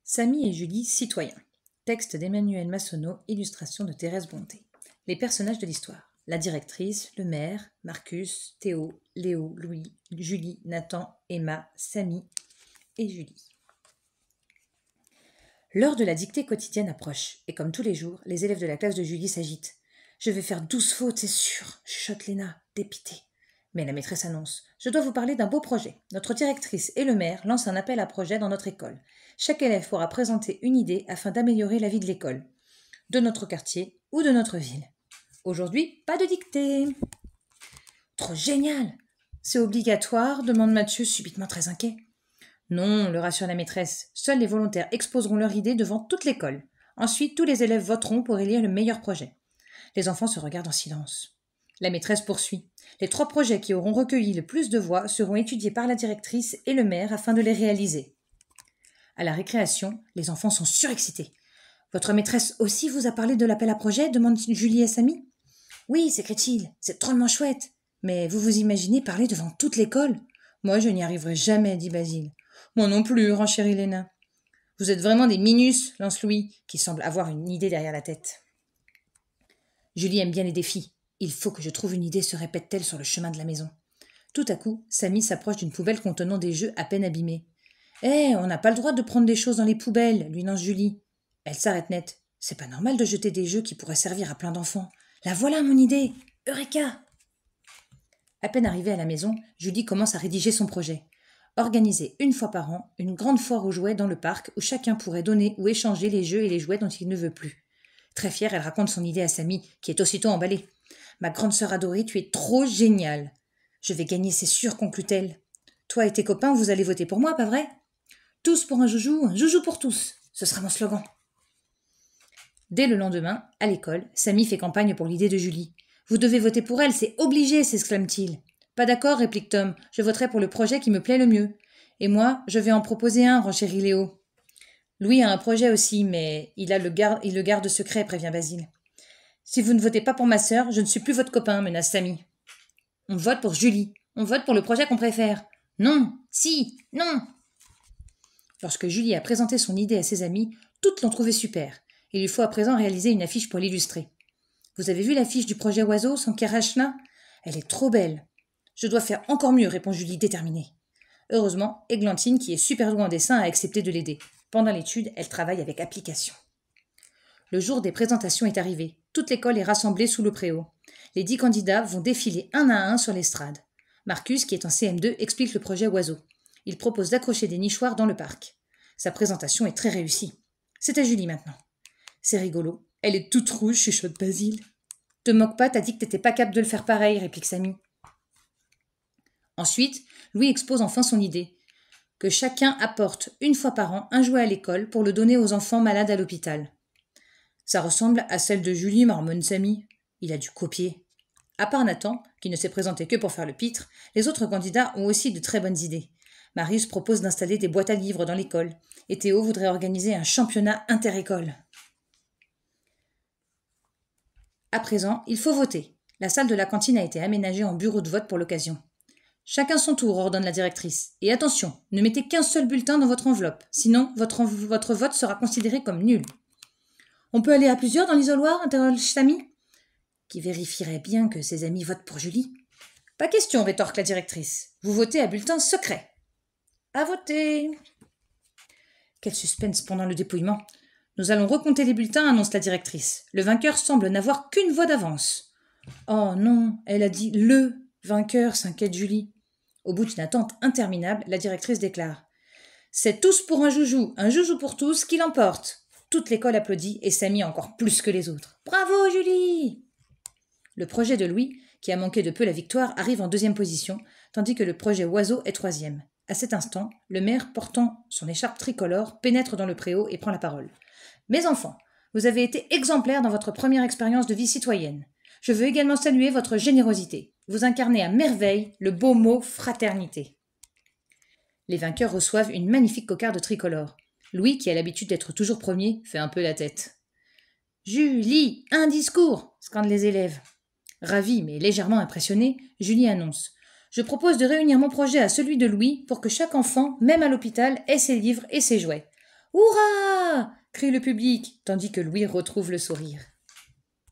Samy et Julie, citoyens. Texte d'Emmanuel Massonneau, illustration de Thérèse Bonté. Les personnages de l'histoire. La directrice, le maire, Marcus, Théo, Léo, Louis, Julie, Nathan, Emma, Samy et Julie. L'heure de la dictée quotidienne approche, et comme tous les jours, les élèves de la classe de Julie s'agitent. « Je vais faire 12 fautes, c'est sûr !» chuchote Léna, dépitée. Mais la maîtresse annonce « Je dois vous parler d'un beau projet. Notre directrice et le maire lancent un appel à projet dans notre école. Chaque élève pourra présenter une idée afin d'améliorer la vie de l'école, de notre quartier ou de notre ville. Aujourd'hui, pas de dictée. »« Trop génial ! C'est obligatoire ?» demande Mathieu, subitement très inquiet. « Non, le rassure la maîtresse. Seuls les volontaires exposeront leur idée devant toute l'école. Ensuite, tous les élèves voteront pour élire le meilleur projet. » Les enfants se regardent en silence. La maîtresse poursuit. Les 3 projets qui auront recueilli le plus de voix seront étudiés par la directrice et le maire afin de les réaliser. À la récréation, les enfants sont surexcités. « Votre maîtresse aussi vous a parlé de l'appel à projet ?» demande Julie et Samy. « Oui, s'écrie-t-il, c'est drôlement chouette. Mais vous vous imaginez parler devant toute l'école ? Moi, je n'y arriverai jamais, dit Basile. Moi non plus, renchérit Léna. Vous êtes vraiment des minus, lance Louis, qui semble avoir une idée derrière la tête. Julie aime bien les défis. Il faut que je trouve une idée, se répète-t-elle sur le chemin de la maison. Tout à coup, Samy s'approche d'une poubelle contenant des jeux à peine abîmés. « Eh, on n'a pas le droit de prendre des choses dans les poubelles, lui lance Julie. Elle s'arrête net. C'est pas normal de jeter des jeux qui pourraient servir à plein d'enfants. La voilà mon idée. Eureka !» À peine arrivée à la maison, Julie commence à rédiger son projet. Organiser une fois par an une grande foire aux jouets dans le parc où chacun pourrait donner ou échanger les jeux et les jouets dont il ne veut plus. Très fière, elle raconte son idée à Samy, qui est aussitôt emballée. « Ma grande sœur adorée, tu es trop géniale. Je vais gagner, c'est sûr, conclut-elle. Toi et tes copains, vous allez voter pour moi, pas vrai ? Tous pour un joujou pour tous. Ce sera mon slogan. » Dès le lendemain, à l'école, Samy fait campagne pour l'idée de Julie. « Vous devez voter pour elle, c'est obligé !» s'exclame-t-il. « Pas d'accord !» réplique Tom. « Je voterai pour le projet qui me plaît le mieux. Et moi, je vais en proposer un, renchérit Léo. » Louis a un projet aussi, mais il le garde secret, prévient Basile. « Si vous ne votez pas pour ma sœur, je ne suis plus votre copain, menace Samy. »« On vote pour Julie. On vote pour le projet qu'on préfère. »« Non, si, non !» Lorsque Julie a présenté son idée à ses amis, toutes l'ont trouvée super. Il lui faut à présent réaliser une affiche pour l'illustrer. « Vous avez vu l'affiche du projet Oiseau, sans Kerachna ? Elle est trop belle. »« Je dois faire encore mieux, répond Julie déterminée. Heureusement, Églantine, qui est super douée en dessin, a accepté de l'aider. Pendant l'étude, elle travaille avec application. Le jour des présentations est arrivé. Toute l'école est rassemblée sous le préau. Les 10 candidats vont défiler un à un sur l'estrade. Marcus, qui est en CM2, explique le projet Oiseau. Il propose d'accrocher des nichoirs dans le parc. Sa présentation est très réussie. C'est à Julie maintenant. « C'est rigolo. Elle est toute rouge, chuchote Basile. »« Te moque pas, t'as dit que t'étais pas capable de le faire pareil, réplique Samy. » Ensuite, Louis expose enfin son idée. Que chacun apporte une fois par an un jouet à l'école pour le donner aux enfants malades à l'hôpital. Ça ressemble à celle de Julie, marmonne Samy. Il a dû copier. À part Nathan, qui ne s'est présenté que pour faire le pitre, les autres candidats ont aussi de très bonnes idées. Marius propose d'installer des boîtes à livres dans l'école, et Théo voudrait organiser un championnat inter-école. À présent, il faut voter. La salle de la cantine a été aménagée en bureau de vote pour l'occasion. Chacun son tour, ordonne la directrice. Et attention, ne mettez qu'un seul bulletin dans votre enveloppe, sinon votre vote sera considéré comme nul. On peut aller à plusieurs dans l'isoloir, interroge Samy, qui vérifierait bien que ses amis votent pour Julie. Pas question, rétorque la directrice. Vous votez à bulletin secret. À voter. Quel suspense pendant le dépouillement. Nous allons recompter les bulletins, annonce la directrice. Le vainqueur semble n'avoir qu'une voix d'avance. Oh non, elle a dit le vainqueur, s'inquiète Julie. Au bout d'une attente interminable, la directrice déclare « C'est tous pour un joujou pour tous qui l'emporte !» Toute l'école applaudit et Samy encore plus que les autres. « Bravo Julie !» Le projet de Louis, qui a manqué de peu la victoire, arrive en 2e position, tandis que le projet Oiseau est 3e. À cet instant, le maire, portant son écharpe tricolore, pénètre dans le préau et prend la parole. « Mes enfants, vous avez été exemplaires dans votre première expérience de vie citoyenne. Je veux également saluer votre générosité. Vous incarnez à merveille le beau mot fraternité. » Les vainqueurs reçoivent une magnifique cocarde tricolore. Louis, qui a l'habitude d'être toujours premier, fait un peu la tête. « Julie, un discours !» scandent les élèves. Ravie mais légèrement impressionnée, Julie annonce « Je propose de réunir mon projet à celui de Louis pour que chaque enfant, même à l'hôpital, ait ses livres et ses jouets. Hurrah crie le public, tandis que Louis retrouve le sourire.